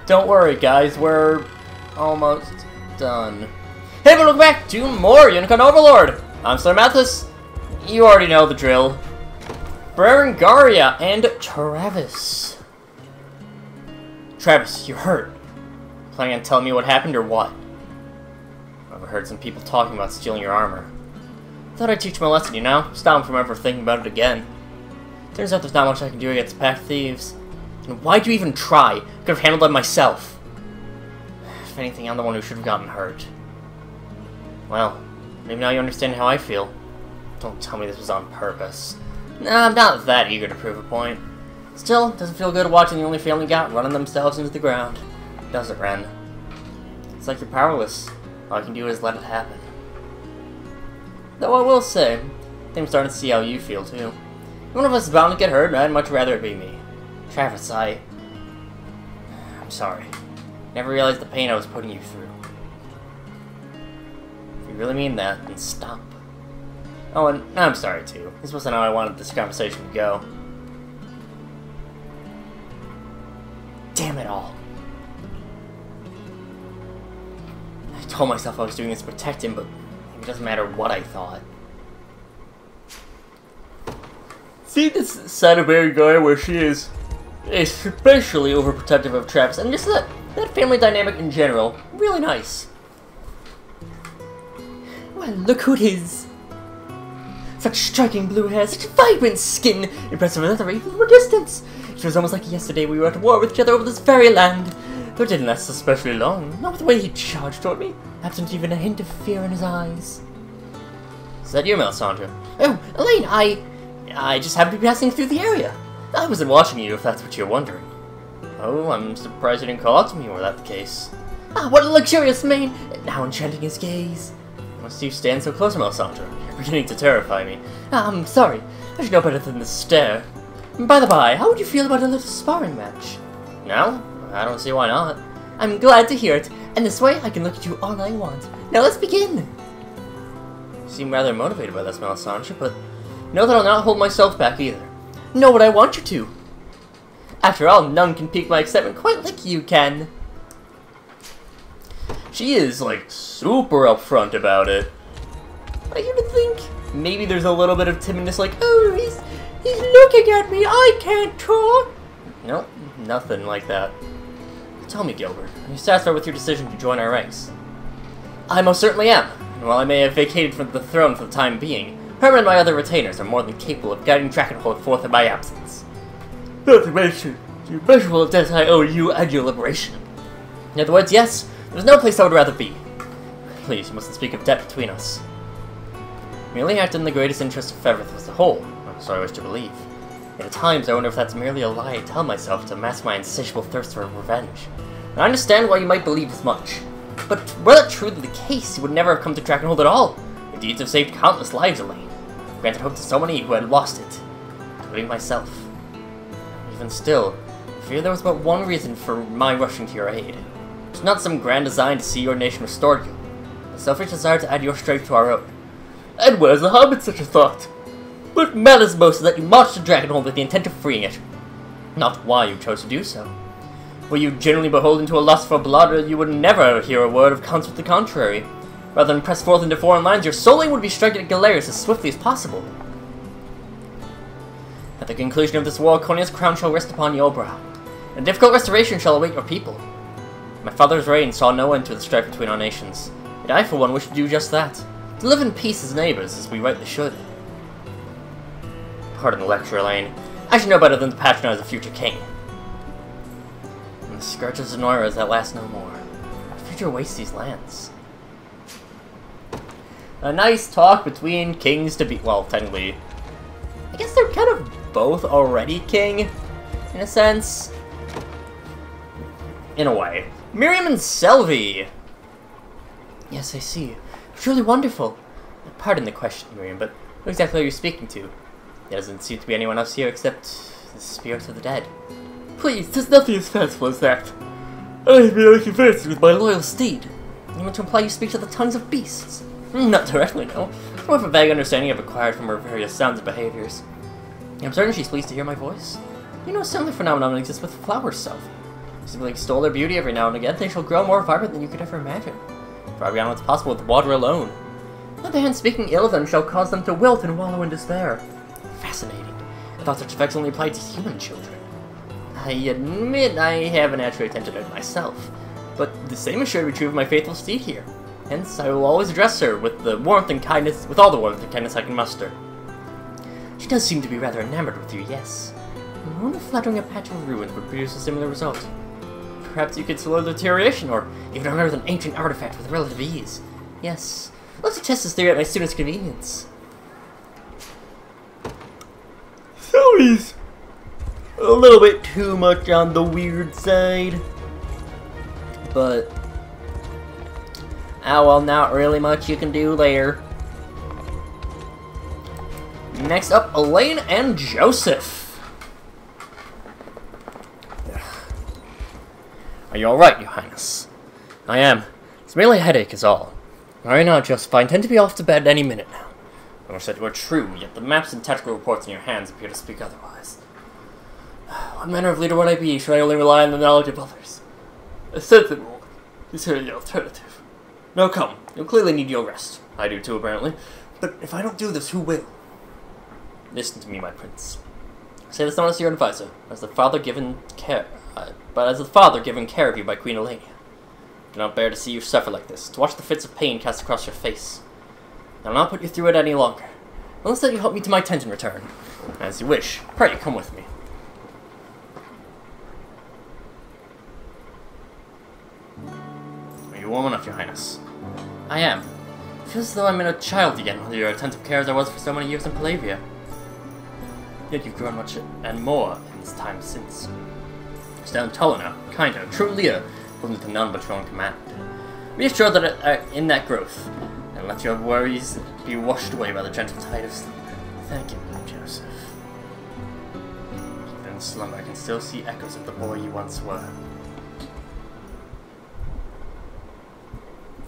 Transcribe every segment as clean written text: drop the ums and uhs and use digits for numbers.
Don't worry, guys, we're almost done. Hey, welcome back to more Unicorn Overlord! I'm SlayerMathis. You already know the drill. Berengaria and Travis. Travis, you're hurt. Planning on telling me what happened or what? I've heard some people talking about stealing your armor. Thought I'd teach them a lesson, you know? Stop them from ever thinking about it again. Turns out there's not much I can do against pack thieves. And why'd you even try? Could have handled it myself. If anything, I'm the one who should have gotten hurt. Well, maybe now you understand how I feel. Don't tell me this was on purpose. Nah, I'm not that eager to prove a point. Still, it doesn't feel good watching the only family got running themselves into the ground. Does it, Ren? It's like you're powerless. All I can do is let it happen. Though I will say, I think I'm starting to see how you feel, too. One of us is bound to get hurt, and I'd much rather it be me. Travis, I'm sorry. Never realized the pain I was putting you through. If you really mean that, then stop. Oh, and I'm sorry, too. This wasn't how I wanted this conversation to go. Damn it all. I told myself I was doing this to protect him, but it doesn't matter what I thought. See this side of Berengaria where she is especially overprotective of Travis, and just that family dynamic in general, really nice. Well, look who it is. Such striking blue hair, such vibrant skin, impressive enough even from a distance. It was almost like yesterday we were at war with each other over this very land. Though it didn't last especially long, not with the way he charged toward me, absent even a hint of fear in his eyes. Is that you, Melisandre? Oh, Alain, I just happened to be passing through the area. I wasn't watching you, if that's what you're wondering. Oh, I'm surprised you didn't call out to me were that the case. Ah, what a luxurious mane! How enchanting his gaze. Must you stand so close, Melisandre? You're beginning to terrify me. I'm sorry. I should know better than this stare. By the by, how would you feel about a little sparring match? Now? I don't see why not. I'm glad to hear it, and this way I can look at you all I want. Now let's begin! You seem rather motivated by this, Melisandre, but know that I'll not hold myself back either. Know what I want you to. After all, none can pique my excitement quite like you can. She is, like, super upfront about it. I even think maybe there's a little bit of timidness, like, oh, he's looking at me, I can't talk. Nope, nothing like that. Tell me, Gilbert, are you satisfied with your decision to join our ranks? I most certainly am, and while I may have vacated from the throne for the time being, Herman and my other retainers are more than capable of guiding Dragonhold forth in my absence. Not to mention the immeasurable debt I owe you and your liberation. In other words, yes, there's no place I would rather be. Please, you mustn't speak of debt between us. Merely acted in the greatest interest of Feverith as a whole, so I wish to believe. Yet at times I wonder if that's merely a lie I tell myself to mask my insatiable thirst for revenge. And I understand why you might believe as much. But were that truly the case, you would never have come to Dragonhold at all. Your deeds have saved countless lives, Alain. Granted hope to so many who had lost it, including myself. Even still, I fear there was but one reason for my rushing to your aid. It's not some grand design to see your nation restored you, a selfish desire to add your strength to our own. And where's the harm in such a thought? What matters most is that you marched to Dragonhold with the intent of freeing it, not why you chose to do so. Were you generally beholden to a lust for blood, you would never hear a word of counsel to the contrary. Rather than press forth into foreign lands, your soul would be striking at Galerius as swiftly as possible. At the conclusion of this war, Cornea's crown shall rest upon your brow, and a difficult restoration shall await your people. My father's reign saw no end to the strife between our nations, and I for one wish to do just that, to live in peace as neighbors, as we rightly should. Pardon the lecture, Alain. I should know better than to patronize a future king. And the scourge of Zenora is at last no more. What future wastes these lands? A nice talk between kings to be. Well, technically, I guess they're kind of both already king, in a sense. In a way. Miriam and Selvi! Yes, I see. Truly wonderful. Pardon the question, Miriam, but who exactly are you speaking to? There doesn't seem to be anyone else here except the spirits of the dead. Please, there's nothing as fanciful as that. I'm merely convinced with my loyal steed. You want to imply you speak to the tongues of beasts? Not directly, no. More of a vague understanding I've acquired from her various sounds and behaviors. I'm certain she's pleased to hear my voice. You know, a similar phenomenon exists with flowers, Selfie. simply extol their beauty every now and again, they shall grow more vibrant than you could ever imagine. Far beyond what's possible with water alone. On the other hand, speaking ill of them shall cause them to wilt and wallow in despair. Fascinating. I thought such effects only applied to human children. I admit I haven't actually attempted it myself, but the same is sure to be true of my faithful steed here. Hence, I will always address her with all the warmth and kindness I can muster. She does seem to be rather enamored with you, yes. Only flattering a patch of ruins would produce a similar result. Perhaps you could slow the deterioration, or even unearth an ancient artifact with relative ease. Yes, let's test this theory at my student's convenience. So he's a little bit too much on the weird side. But, oh well, not really much you can do there. Next up, Alain and Joseph. Are you alright, Your Highness? I am. It's merely a headache is all. Alright now, Joseph, I intend to be off to bed any minute now. I wish that were true, yet the maps and tactical reports in your hands appear to speak otherwise. What manner of leader would I be should I only rely on the knowledge of others? A sensible is here the alternative. Now come, you'll clearly need your rest. I do too, apparently. But if I don't do this, who will? Listen to me, my prince. Say this not as your advisor, as the father given care of you by Queen Alain. I cannot bear to see you suffer like this, to watch the fits of pain cast across your face. I will not put you through it any longer. Unless that you help me to my tent in return. As you wish. Pray, come with me. Are you warm enough, Your Highness? I am. It feels as though I'm in a child again, under your attentive care as I was for so many years in Palavia. Yet you've grown much and more in this time since. You stand taller now, kinder, true leader, holding to none but your own command. Be assured that in that growth, and let your worries be washed away by the gentle tide of sleep. Thank you, Joseph. Even in slumber, I can still see echoes of the boy you once were.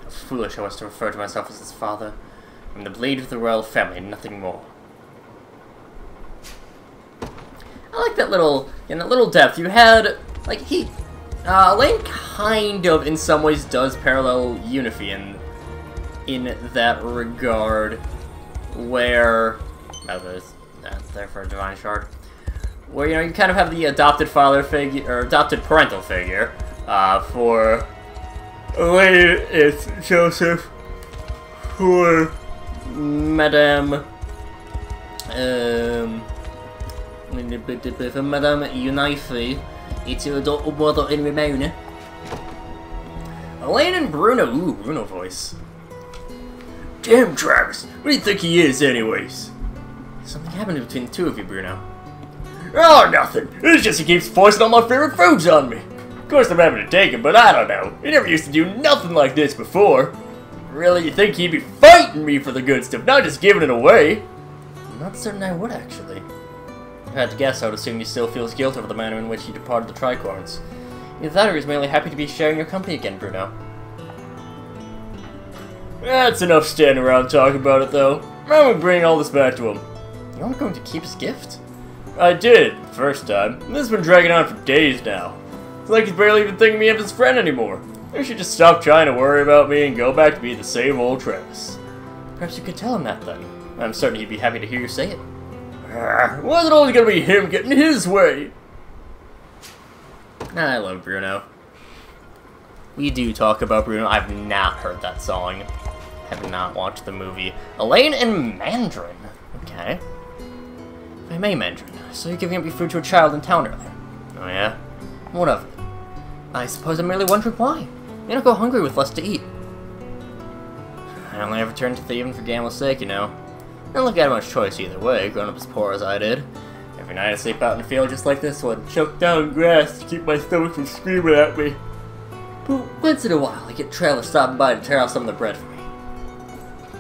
How foolish I was to refer to myself as his father. I'm the blade of the royal family, nothing more. I like that little, in that little depth. You had, like, Alain kind of, in some ways, does parallel Unifi in that regard, where, there for a divine shard, where, you know, you kind of have the adopted father figure, or adopted parental figure, for Alain, it's Joseph, for Madame, Madame Unifi, it's your daughter, brother in Ramona. Alain and Bruno. Ooh, Bruno voice. Damn, Travis. What do you think he is, anyways? Something happened between the two of you, Bruno. Oh, nothing. It's just he keeps forcing all my favorite foods on me. Of course, I'm having to take him, but I don't know. He never used to do nothing like this before. Really, you think he'd be fighting me for the good stuff, not just giving it away? I'm not certain I would, actually. If I had to guess, I would assume he still feels guilt over the manner in which he departed the Tricorns. Either that or he's merely happy to be sharing your company again, Bruno. That's enough standing around talking about it, though. I'm gonna bring all this back to him. You aren't going to keep his gift? I did, the first time. This has been dragging on for days now. It's like he's barely even thinking me of his friend anymore. I should just stop trying to worry about me and go back to being the same old Travis. Perhaps you could tell him that, then. I'm certain he'd be happy to hear you say it. Why is it always gonna be him getting his way? I love Bruno. We do talk about Bruno. I've not heard that song. Have not watched the movie. Alain and Mandarin. Okay. If I may, Mandarin, so you're giving up your food to a child in town earlier. Oh yeah? What of it? I suppose I'm merely wondering why. You don't go hungry with less to eat. I only ever turned to thieving for gamble's sake, you know. I don't look at much choice either way, growing up as poor as I did. Every night I sleep out in a field just like this one, choked down grass to keep my stomach from screaming at me. But once in a while, I get trailers stopping by to tear off some of the bread for me.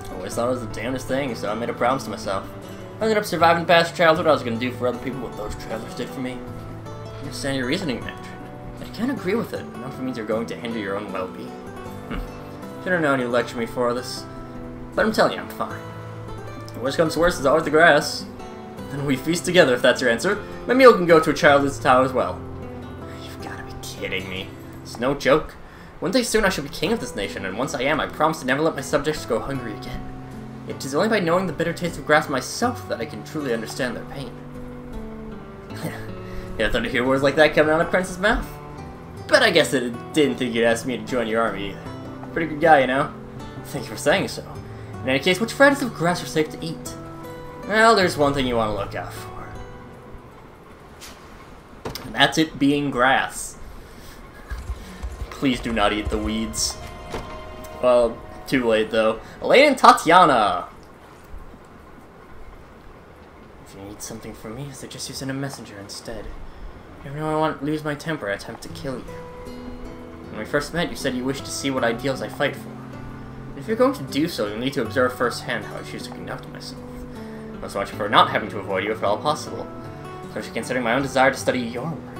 I always thought it was the damnedest thing, so I made a promise to myself. I ended up surviving past childhood, I was going to do for other people what those travelers did for me. I understand your reasoning, Mandarin. I can't agree with it, not if it means you're going to hinder your own well-being. Should have known you'd lecture me for this. But I'm telling you, I'm fine. The worst comes to worst is always the grass. Then we feast together if that's your answer. My meal can go to a childless town as well. You've got to be kidding me? It's no joke. One day soon I shall be king of this nation, and once I am, I promise to never let my subjects go hungry again. It is only by knowing the bitter taste of grass myself that I can truly understand their pain. You thought to hear words like that coming out of Prince's mouth? But I guess it didn't think you'd ask me to join your army either. Pretty good guy, you know? Thank you for saying so. In any case, which varieties of grass are safe to eat? Well, there's one thing you want to look out for. And that's it being grass. Please do not eat the weeds. Well, too late though. Alain and Tatiana! If you need something from me, I suggest you send a messenger instead. Every time I want to lose my temper, I attempt to kill you. When we first met, you said you wished to see what ideals I fight for. If you're going to do so, you'll need to observe firsthand how I choose to conduct myself. I so much prefer not having to avoid you if at all possible, especially considering my own desire to study your work.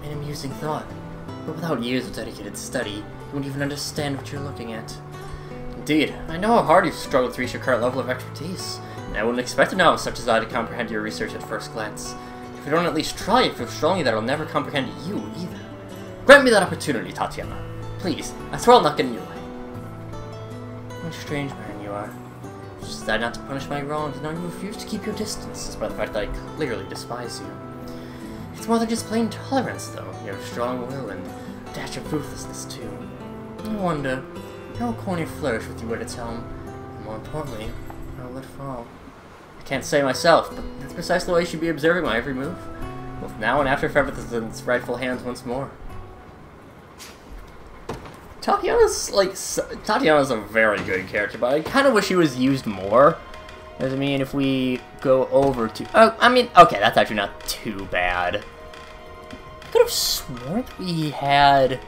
An amusing thought, but without years of dedicated study, you won't even understand what you're looking at. Indeed, I know how hard you've struggled to reach your current level of expertise, and I wouldn't expect a novice such as I to comprehend your research at first glance. If you don't at least try, I feel strongly that I'll never comprehend you either. Grant me that opportunity, Tatiana. Please, I swear I'll not get in your way. What a strange man you are. You just decide not to punish my wrongs, and now you refuse to keep your distance, despite the fact that I clearly despise you. It's more than just plain tolerance, though. You have strong will and a dash of ruthlessness, too. I wonder, how will Corny flourish with you at its helm? And more importantly, how will it fall? I can't say myself, but that's precisely why you should be observing my every move. Both now and after everything's in its rightful hands once more. Tatiana's a very good character, but I kind of wish she was used more. I mean, if we go over to... Oh, I mean, okay, that's actually not too bad. I could have sworn that we had...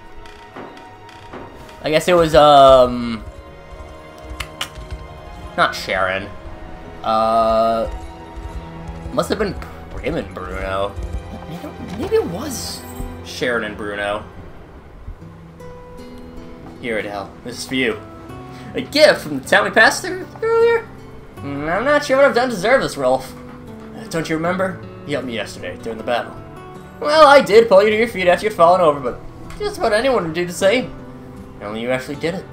I guess it was, not Sharon. Must have been Prim and Bruno. Maybe it was Sharon and Bruno. Here, Adele. This is for you. A gift from the town we passed through earlier? I'm not sure what I've done to deserve this, Rolf. Don't you remember? You helped me yesterday, during the battle. Well, I did pull you to your feet after you'd fallen over, but just about anyone would do the same. Only you actually did it.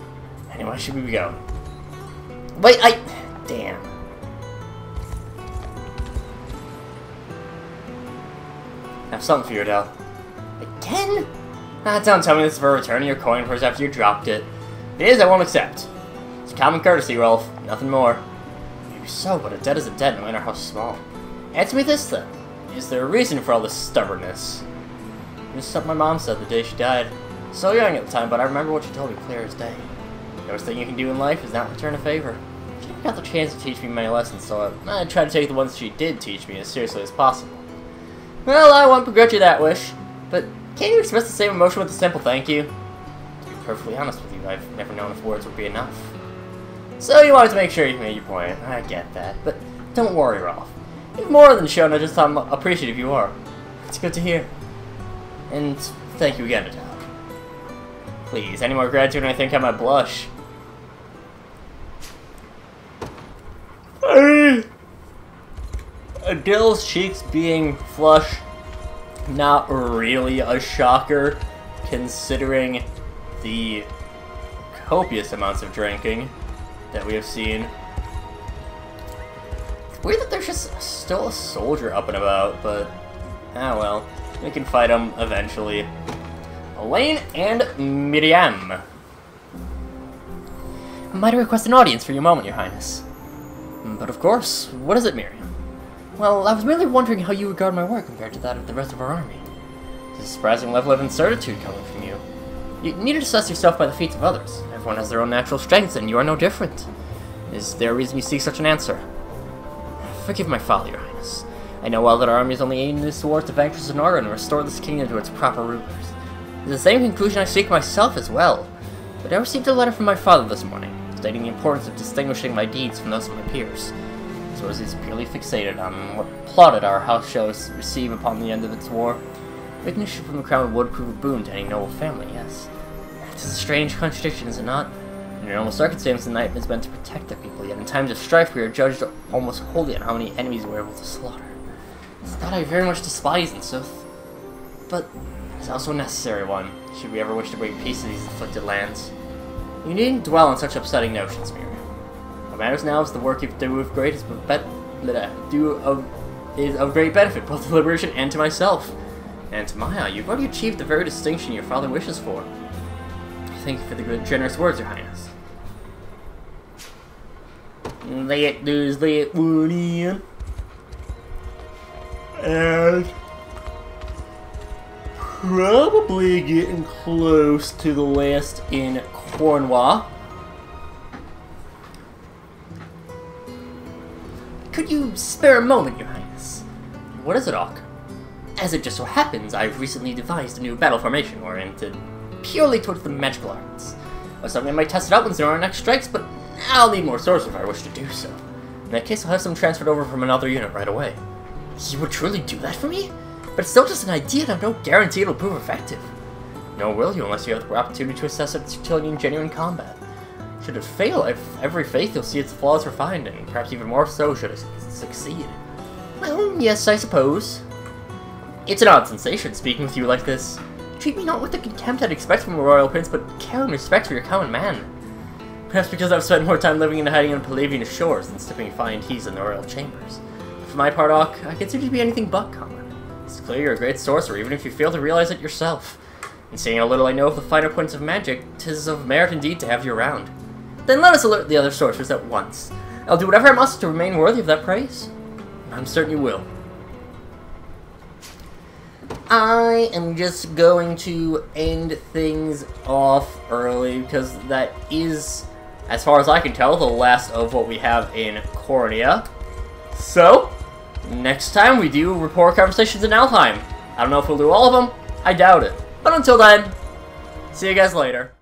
Anyway, should we be going? Wait, damn. I have something for you, Adele. Again? Don't tell me this is for returning your coin first after you dropped it. If it is, I won't accept. It's common courtesy, Rolf. Nothing more. Maybe so, but a debt is a debt, no matter how small. Answer me this, then. Is there a reason for all this stubbornness? This is something my mom said the day she died. So young at the time, but I remember what she told me clear as day. The worst thing you can do in life is not return a favor. She never got the chance to teach me many lessons, so I tried to take the ones she did teach me as seriously as possible. Well, I won't begrudge you that wish, but can't you express the same emotion with a simple thank you? To be perfectly honest with you, I've never known if words would be enough. So you wanted to make sure you made your point. I get that, but don't worry, Rolf. You've more than shown just how appreciative you are. It's good to hear. And thank you again, Adele. Please, any more gratitude and I think I might blush. Adele's cheeks being flushed, not really a shocker, considering the copious amounts of drinking that we have seen. It's weird that there's just still a soldier up and about, but ah well, we can fight him eventually. Alain and Miriam. Might I request an audience for your moment, Your Highness? But of course. What is it, Miriam? Well, I was merely wondering how you regard my work compared to that of the rest of our army. There's a surprising level of incertitude coming from you. You need to assess yourself by the feats of others. Everyone has their own natural strengths, and you are no different. Is there a reason you seek such an answer? Forgive my folly, Your Highness. I know well that our army is only aiming this war to vanquish Sonora and restore this kingdom to its proper rulers. It's the same conclusion I seek myself as well. But I received a letter from my father this morning, stating the importance of distinguishing my deeds from those of my peers. So as he's purely fixated on what plotted our house shall receive upon the end of its war, recognition from the crown would prove a boon to any noble family, yes. It's a strange contradiction, is it not? In normal circumstances, the knight is meant to protect their people, yet in times of strife we are judged almost wholly on how many enemies we're able to slaughter. It's that I very much despise in sooth. But It's also a necessary one, should we ever wish to bring peace to these afflicted lands. You needn't dwell on such upsetting notions, Miriam. What matters now is the work you do of great is of great benefit, both to liberation and to myself. And to my eye, you've already achieved the very distinction your father wishes for. Thank you for the good, generous words, Your Highness. And probably getting close to the last in Cornwall. Could you spare a moment, Your Highness? What is it, Hawk? As it just so happens, I've recently devised a new battle formation oriented purely towards the magical arts. I was hoping I might test it out when Zero next strikes, but I'll need more sorcerers if I wish to do so. In that case, I'll have some transferred over from another unit right away. You would truly do that for me? But it's still just an idea and I've no guarantee it'll prove effective. Nor will you unless you have the opportunity to assess its utility in genuine combat. Should it fail, I've every faith you'll see its flaws refined, and perhaps even more so should it succeed. Well, yes, I suppose. It's an odd sensation speaking with you like this. Treat me not with the contempt I'd expect from a royal prince, but care and respect for your common man. Perhaps because I've spent more time living and hiding on Palavian shores than stepping fine teas in the royal chambers. For my part, Hawk, I consider you to be anything but common. It's clear you're a great sorcerer, even if you fail to realize it yourself. And seeing how little I know of the finer points of magic, 'tis of merit indeed to have you around. Then let us alert the other sorcerers at once. I'll do whatever I must to remain worthy of that praise. I'm certain you will. I am just going to end things off early, because that is, as far as I can tell, the last of what we have in Cornea. So, next time we do report conversations in Alfheim. I don't know if we'll do all of them. I doubt it. But until then, see you guys later.